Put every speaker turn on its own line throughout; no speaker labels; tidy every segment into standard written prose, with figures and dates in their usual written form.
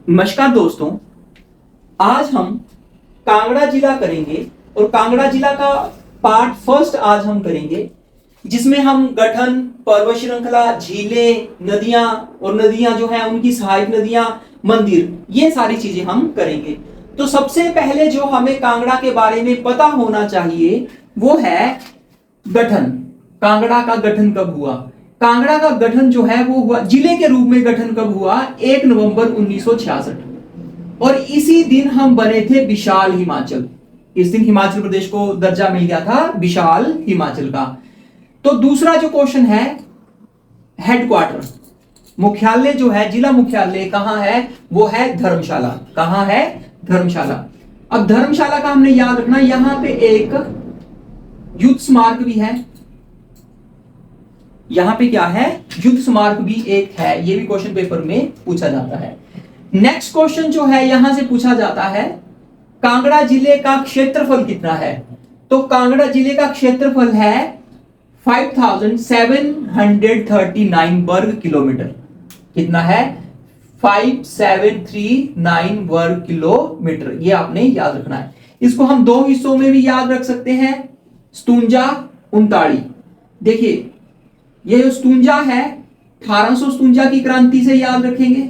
नमस्कार दोस्तों, आज हम कांगड़ा जिला करेंगे और कांगड़ा जिला का पार्ट फर्स्ट आज हम करेंगे, जिसमें हम गठन, पर्वत श्रृंखला, झीलें, नदियां और नदियां जो है उनकी सहायक नदियां, मंदिर, ये सारी चीजें हम करेंगे। तो सबसे पहले जो हमें कांगड़ा के बारे में पता होना चाहिए वो है गठन। कांगड़ा का गठन कब हुआ? कांगड़ा का गठन जो है वो हुआ, जिले के रूप में गठन कब हुआ? 1 नवंबर 1966। और इसी दिन हम बने थे विशाल हिमाचल। इस दिन हिमाचल प्रदेश को दर्जा मिल गया था विशाल हिमाचल का। तो दूसरा जो क्वेश्चन है, हेडक्वार्टर, मुख्यालय जो है, जिला मुख्यालय कहां है? वो है धर्मशाला। कहां है? धर्मशाला। अब धर्मशाला का हमने याद रखना, यहां पे एक युद्ध स्मारक भी है। यहां पे क्या है? युद्ध स्मारक भी एक है। ये भी क्वेश्चन पेपर में पूछा जाता है। नेक्स्ट क्वेश्चन जो है यहां से पूछा जाता है, कांगड़ा जिले का क्षेत्रफल कितना है? तो कांगड़ा जिले का क्षेत्रफल है 5739 वर्ग किलोमीटर। कितना है? 5739 वर्ग किलोमीटर। ये आपने याद रखना है। इसको हम दो हिस्सों में भी याद रख सकते हैं, स्तुंजा, उनताड़ी। देखिए, ये जो स्तुंजा है 1857 की क्रांति से याद रखेंगे।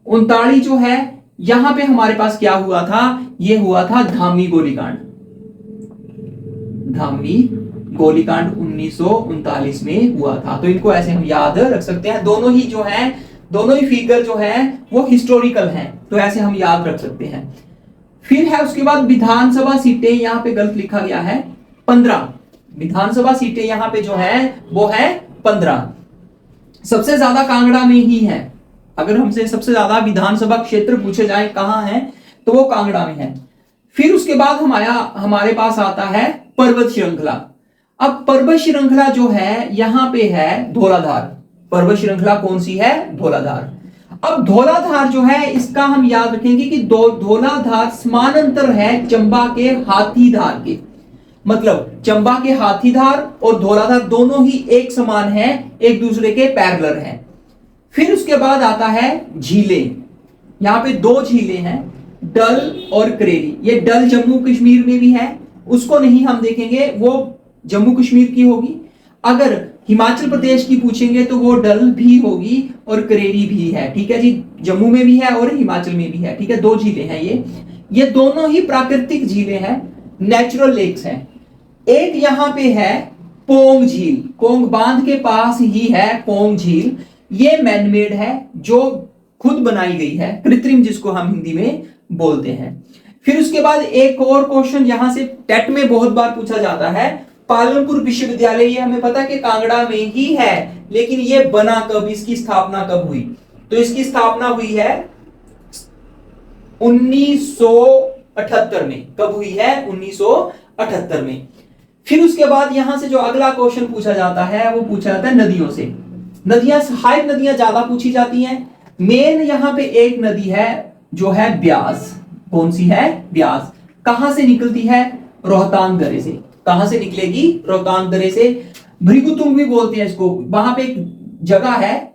उनताड़ी जो है, यहां पे हमारे पास क्या हुआ था? ये हुआ था धामी गोलीकांड। धामी गोलीकांड 1939 में हुआ था। तो इनको ऐसे हम याद रख सकते हैं। दोनों ही जो है, दोनों ही फिगर जो है वो हिस्टोरिकल हैं, तो ऐसे हम याद रख सकते हैं। फिर है उसके बाद विधानसभा सीटें, यहां पे गलत लिखा गया है, 15 विधानसभा सीटें यहां पे जो है वो है 15। सबसे ज्यादा कांगड़ा में ही है। अगर हमसे सबसे ज्यादा विधानसभा क्षेत्र पूछे जाए कहां है, तो वो कांगड़ा में है। फिर उसके बाद हमारे पास आता है पर्वत श्रृंखला। अब पर्वत श्रृंखला जो है यहां पे है धौलाधार। पर्वत श्रृंखला कौन सी है? धौलाधार। अब धौलाधार जो है इसका हम याद रखेंगे कि धौलाधार समानांतर है चंबा के हाथीधार के। मतलब चंबा के हाथीधार और धौलाधार दोनों ही एक समान है, एक दूसरे के पैरेलल हैं। फिर उसके बाद आता है झीलें। यहां पे दो झीलें हैं, डल और करेरी। ये डल जम्मू कश्मीर में भी है, उसको नहीं हम देखेंगे, वो जम्मू कश्मीर की होगी। अगर हिमाचल प्रदेश की पूछेंगे तो वो डल भी होगी और करेरी भी है। ठीक है जी, जम्मू में भी है और हिमाचल में भी है। ठीक है, दो झीलें हैं ये दोनों ही प्राकृतिक झीलें हैं, नेचुरल लेक्स हैं। एक यहां पे है पोंग झील, पोंग बांध के पास ही है पोंग झील। ये मैनमेड है, जो खुद बनाई गई है, कृत्रिम जिसको हम हिंदी में बोलते हैं। फिर उसके बाद एक और क्वेश्चन यहां से टेट में बहुत बार पूछा जाता है, पालमपुर विश्वविद्यालय। ये हमें पता है कि कांगड़ा में ही है, लेकिन ये बना कब, इसकी स्थापना कब हुई? तो इसकी स्थापना हुई है 1978 में। कब हुई है? 1978 में। फिर उसके बाद यहां से जो अगला क्वेश्चन पूछा जाता है वो पूछा जाता है नदियों से। नदियां, सहायक नदियां ज्यादा पूछी जाती हैं। मेन यहां पे एक नदी है जो है ब्यास। कौन सी है? ब्यास। कहां से निकलती है? रोहतांग दर्रे से। कहां से निकलेगी? रोहतांग दर्रे से। भृगुतुंग भी बोलते हैं इसको। वहां पे एक जगह है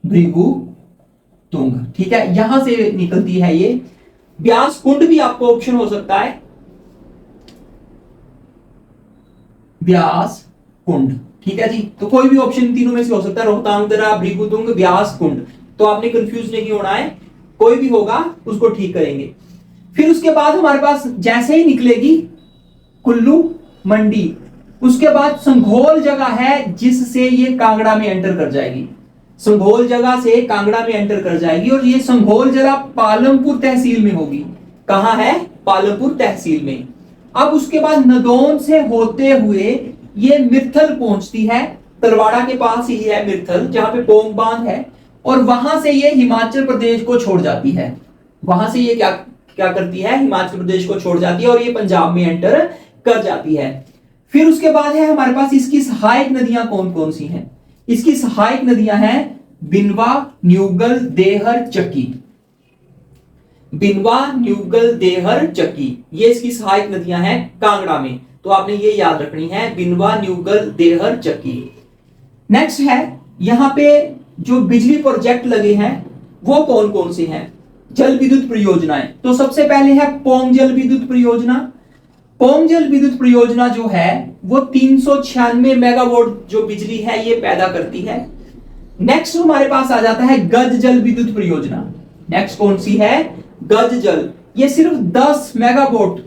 भृगुतुंग। ठीक है, यहां से निकलती है ये। ब्यास कुंड भी आपको ऑप्शन हो सकता है, ब्यास कुंड। ठीक है जी, तो कोई भी ऑप्शन तीनों में से हो सकता है, रोहतांग दर्रा, भृगुतुंग, ब्यास कुंड। तो आपने कंफ्यूज नहीं होना है, कोई भी होगा उसको ठीक करेंगे। फिर उसके बाद हमारे पास जैसे ही निकलेगी कुल्लू मंडी, उसके बाद संघोल जगह है जिससे ये कांगड़ा में एंटर कर जाएगी। संघोल जगह से कांगड़ा में एंटर कर जाएगी और ये संघोल जगह पालमपुर तहसील में होगी। कहां है? पालमपुर तहसील में। अब उसके बाद नदौन से होते हुए ये मिर्थल पहुंचती है। तलवाड़ा के पास ही है मिर्थल, जहां पे पोंग बांध है, और वहां से ये हिमाचल प्रदेश को छोड़ जाती है। वहां से ये क्या क्या करती है? हिमाचल प्रदेश को छोड़ जाती है और ये पंजाब में एंटर कर जाती है। फिर उसके बाद है हमारे पास इसकी सहायक नदियां कौन कौन सी हैं? इसकी सहायक नदियां हैं बिनवा, न्यूगल, देहर, चक्की। बिनवा, न्यूगल, देहर, चक्की, ये इसकी सहायक नदियां हैं कांगड़ा में। तो आपने ये याद रखनी है, बिनवा, न्यूगल, देहर, चक्की। नेक्स्ट है यहां पे जो बिजली प्रोजेक्ट लगे हैं वो कौन कौन से हैं जल विद्युत परियोजनाएं। तो सबसे पहले है पोंग जल विद्युत परियोजना। पोंग जल विद्युत परियोजना जो है वो 396 मेगावाट जो बिजली है ये पैदा करती है। नेक्स्ट हमारे पास आ जाता है गज जल विद्युत परियोजना। नेक्स्ट कौन सी है, गज जल। ये सिर्फ 10 मेगावाट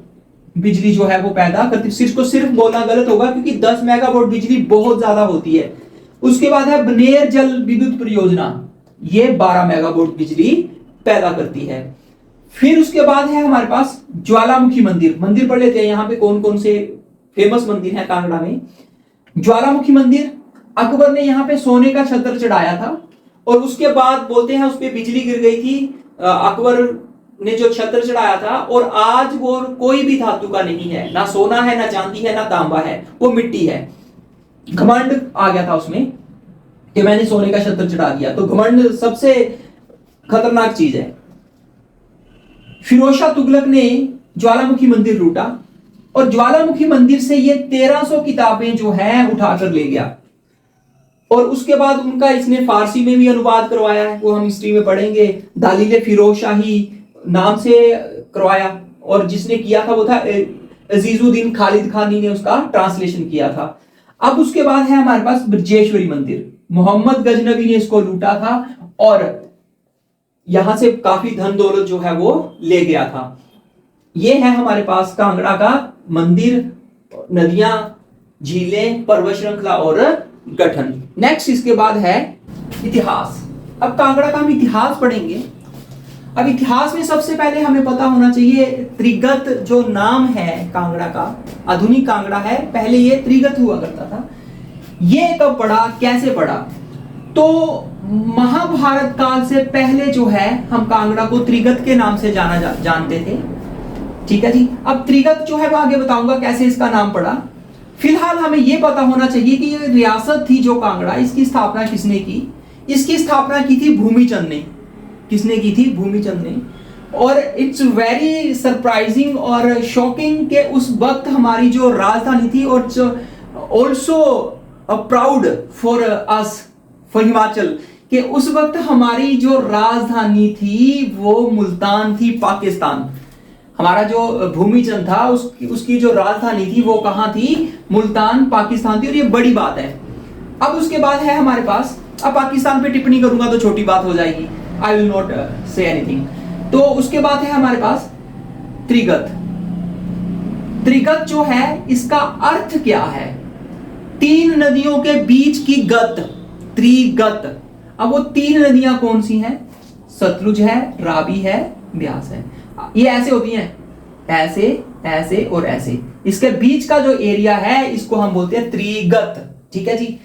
बिजली जो है वो पैदा करती है। सिर्फ बोलना गलत होगा क्योंकि 10 मेगावाट बिजली बहुत ज्यादा होती है। उसके बाद है बनेर जल विद्युत परियोजना, ये 12 मेगावाट बिजली पैदा करती है। फिर उसके बाद है हमारे पास ज्वालामुखी मंदिर। मंदिर पढ़ लेते हैं यहाँ पे कौन कौन से फेमस मंदिर है कांगड़ा में। ज्वालामुखी मंदिर, अकबर ने यहाँ पे सोने का छत्र चढ़ाया था और उसके बाद बोलते हैं उस पर बिजली गिर गई थी। अकबर ने जो छत्र चढ़ाया था, और आज वो कोई भी धातु का नहीं है, ना सोना है, ना चांदी है, ना तांबा है, वो मिट्टी है। घमंड आ गया था उसमें कि मैंने सोने का छत्र चढ़ा दिया, तो घमंड सबसे खतरनाक चीज है। फिरोज शाह तुगलक ने ज्वालामुखी मंदिर लूटा और ज्वालामुखी मंदिर से ये 1300 किताबें जो है उठाकर ले गया, और उसके बाद उनका इसने फारसी में भी अनुवाद करवाया है, वो हम हिस्ट्री में पढ़ेंगे। दालीले फिरोज शाही नाम से करवाया, और जिसने किया था वो था अजीजुद्दीन खालिद खानी ने उसका ट्रांसलेशन किया था। अब उसके बाद है हमारे पास ब्रजेश्वरी मंदिर। मोहम्मद गजनवी ने इसको लूटा था और यहां से काफी धन दौलत जो है वो ले गया था। ये है हमारे पास कांगड़ा का मंदिर, नदियां, झीलें, पर्वत श्रृंखला और गठन। नेक्स्ट इसके बाद है इतिहास। अब कांगड़ा का हम इतिहास पढ़ेंगे। अब इतिहास में सबसे पहले हमें पता होना चाहिए त्रिगत जो नाम है कांगड़ा का, आधुनिक कांगड़ा है, पहले ये त्रिगत हुआ करता था। ये कब पड़ा, कैसे पड़ा? तो महाभारत काल से पहले जो है हम कांगड़ा को त्रिगत के नाम से जानते थे। ठीक है जी। अब त्रिगत जो है वो आगे बताऊंगा कैसे इसका नाम पड़ा। फिलहाल हमें यह पता होना चाहिए कि ये रियासत थी जो कांगड़ा, इसकी स्थापना किसने की? इसकी स्थापना की थी भूमिचंद ने। किसने की थी? भूमिचंद ने। और इट्स वेरी सरप्राइजिंग और शॉकिंग कि उस वक्त हमारी जो राजधानी थी, और also proud for us, for Himachal, कि उस वक्त हमारी जो राजधानी थी वो मुल्तान थी, पाकिस्तान। हमारा जो भूमिचंद था उसकी जो राजधानी थी वो कहां थी? मुल्तान, पाकिस्तान थी, और ये बड़ी बात है। अब उसके बाद है हमारे पास, अब पाकिस्तान पे टिप्पणी करूंगा तो छोटी बात हो जाएगी, I will not say anything. तो उसके बाद है हमारे पास त्रिगत। त्रिगत जो है इसका अर्थ क्या है? 3 नदियों के बीच की गत, त्रिगत। अब वो 3 नदियां कौन सी हैं? सतलुज है, रावी है, ब्यास है। ये ऐसे होती हैं, ऐसे, ऐसे और ऐसे। इसके बीच का जो एरिया है इसको हम बोलते हैं त्रिगत। ठीक है जी।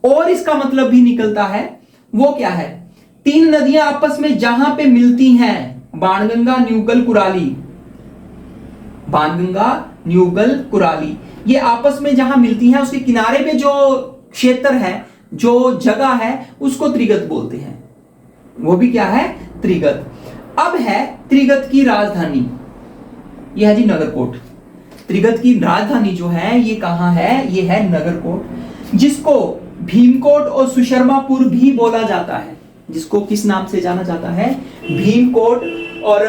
और इसका मतलब भी निकलता है, वो क्या है? 3 नदियां आपस में जहां पे मिलती हैं, बाणगंगा, न्यूगल, कुराली, बाणगंगा, न्यूगल, कुराली, ये आपस में जहां मिलती हैं उसके किनारे पे जो क्षेत्र है, जो जगह है, उसको त्रिगत बोलते हैं। वो भी क्या है? त्रिगत। अब है त्रिगत की राजधानी, यह है जी नगरकोट। त्रिगत की राजधानी जो है ये कहां है? ये है नगरकोट, जिसको भीमकोट और सुशर्मापुर भी बोला जाता है। जिसको किस नाम से जाना जाता है? भीमकोट और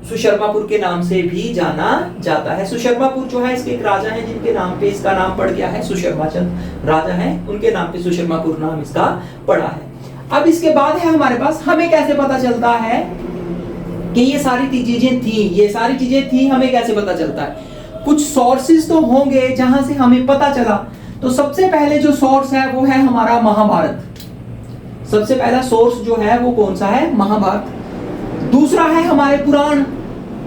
सुशर्मापुर के नाम से भी जाना जाता है। सुशर्मापुर जो है इसके एक राजा हैं जिनके नाम पे इसका नाम पड़ गया है, सुशर्माचंद राजा हैं, उनके नाम पे सुशर्मापुर नाम इसका पड़ा है। अब इसके बाद है हमारे पास, हमें कैसे पता चलता है कि ये सारी चीजें थी? ये सारी चीजें थी, हमें कैसे पता चलता है? कुछ सोर्सेज तो होंगे जहां से हमें पता चला। तो सबसे पहले जो सोर्स है वो है हमारा महाभारत। सबसे पहला सोर्स जो है वो कौन सा है? महाभारत। दूसरा है हमारे पुराण।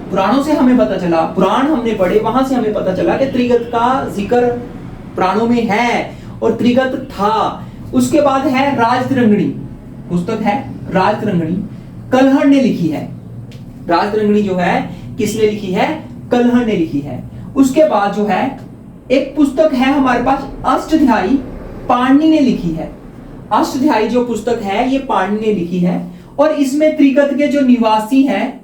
पुराणों से हमें पता चला, पुराण हमने पढ़े, वहां से हमें पता चला कि त्रिगत का जिक्र पुराणों में है और त्रिगत था। उसके बाद है राजतरंगिणी, पुस्तक है राजतरंगिणी, कल्हड़ ने लिखी है। राजतरंगिणी जो है किसने लिखी है? कल्हड़ ने लिखी है। उसके बाद जो है एक पुस्तक है हमारे पास अष्टध्यायी, पाणिनि ने लिखी है। अष्टध्यायी जो पुस्तक है ये पाणिनि ने लिखी है, और इसमें त्रिगत के जो निवासी हैं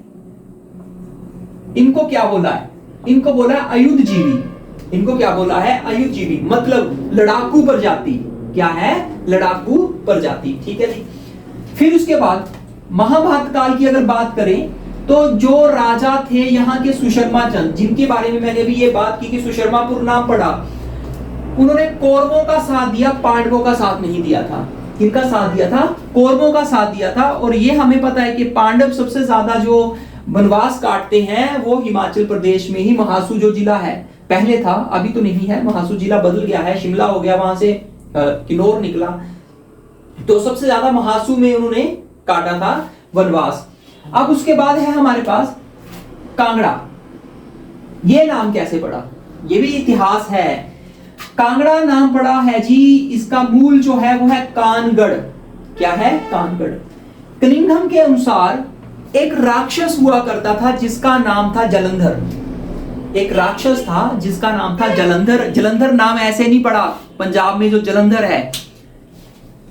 इनको क्या बोला है? इनको बोला है अयुधजीवी। इनको क्या बोला है? अयुधजीवी, मतलब लड़ाकू प्रजाति। क्या है? लड़ाकू प्रजाति। ठीक है जी। फिर उसके बाद महाभारत काल की अगर बात करें तो जो राजा थे यहाँ के सुशर्मा चंद, जिनके बारे में मैंने भी ये बात की कि सुशर्मापुर नाम पड़ा, उन्होंने कौरवों का साथ दिया, पांडवों का साथ नहीं दिया था। किनका साथ दिया था? कौरवों का साथ दिया था। और ये हमें पता है कि पांडव सबसे ज्यादा जो वनवास काटते हैं वो हिमाचल प्रदेश में ही, महासू जो जिला है, पहले था, अभी तो नहीं है, महासू जिला बदल गया है, शिमला हो गया, वहां से किन्नौर निकला, तो सबसे ज्यादा महासू में उन्होंने काटा था वनवास। अब उसके बाद है हमारे पास कांगड़ा। ये नाम कैसे पड़ा? ये भी इतिहास है। कांगड़ा नाम पड़ा है जी, इसका मूल जो है वो है कानगढ़। क्या है? कानगढ़। कनिंघम के अनुसार एक राक्षस हुआ करता था जिसका नाम था जलंधर। एक राक्षस था जिसका नाम था जलंधर। जलंधर नाम ऐसे नहीं पड़ा, पंजाब में जो जलंधर है,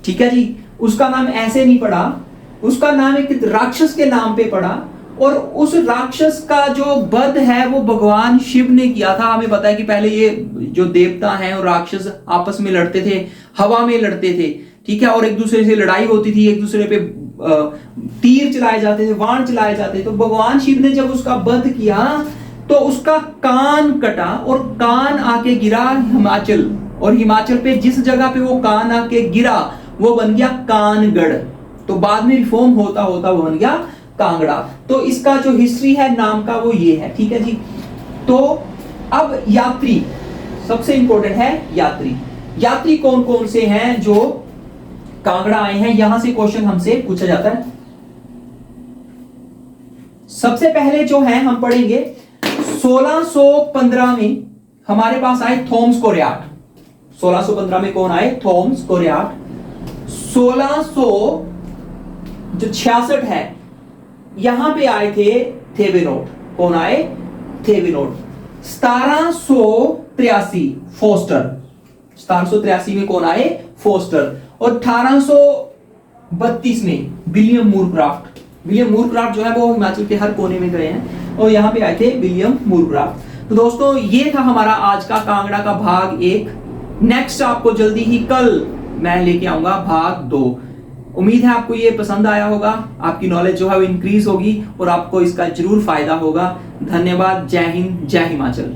ठीक है जी, उसका नाम ऐसे नहीं पड़ा, उसका नाम एक राक्षस के नाम पे पड़ा। और उस राक्षस का जो वध है वो भगवान शिव ने किया था। हमें पता है कि पहले ये जो देवता हैं और राक्षस आपस में लड़ते थे, हवा में लड़ते थे, ठीक है, और एक दूसरे से लड़ाई होती थी, एक दूसरे पे तीर चलाए जाते थे, वाण चलाए जाते थे। तो भगवान शिव ने जब उसका वध किया तो उसका कान कटा और कान आके गिरा हिमाचल, और हिमाचल पे जिस जगह पे वो कान आके गिरा वो बन गया कानगढ़। तो बाद में रिफॉर्म होता होता वो बन गया कांगड़ा। तो इसका जो हिस्ट्री है नाम का वो ये है, ठीक है जी। तो अब यात्री, सबसे इंपॉर्टेंट है यात्री। यात्री कौन कौन से हैं जो कांगड़ा आए हैं? यहां से क्वेश्चन हमसे पूछा जाता है। सबसे पहले जो है हम पढ़ेंगे 1615 में हमारे पास आए थॉमस कोरियाट। 1615 में कौन आए? थॉमस कोरियाट। 1666 है, यहां पे आए थे थेवेनोट। कौन आए? थेवेनोट। 1783 फोस्टर। 1783 में कौन आए? फोस्टर। और 1832 में विलियम मूरक्राफ्ट। विलियम मूरक्राफ्ट जो है वो हिमाचल के हर कोने में गए हैं और यहां पे आए थे विलियम मूरक्राफ्ट। तो दोस्तों ये था हमारा आज का कांगड़ा का भाग 1। नेक्स्ट आपको जल्दी ही कल मैं लेके आऊंगा भाग 2। उम्मीद है आपको ये पसंद आया होगा, आपकी नॉलेज जो है वो इंक्रीज होगी और आपको इसका जरूर फायदा होगा। धन्यवाद। जय हिंद, जय हिमाचल।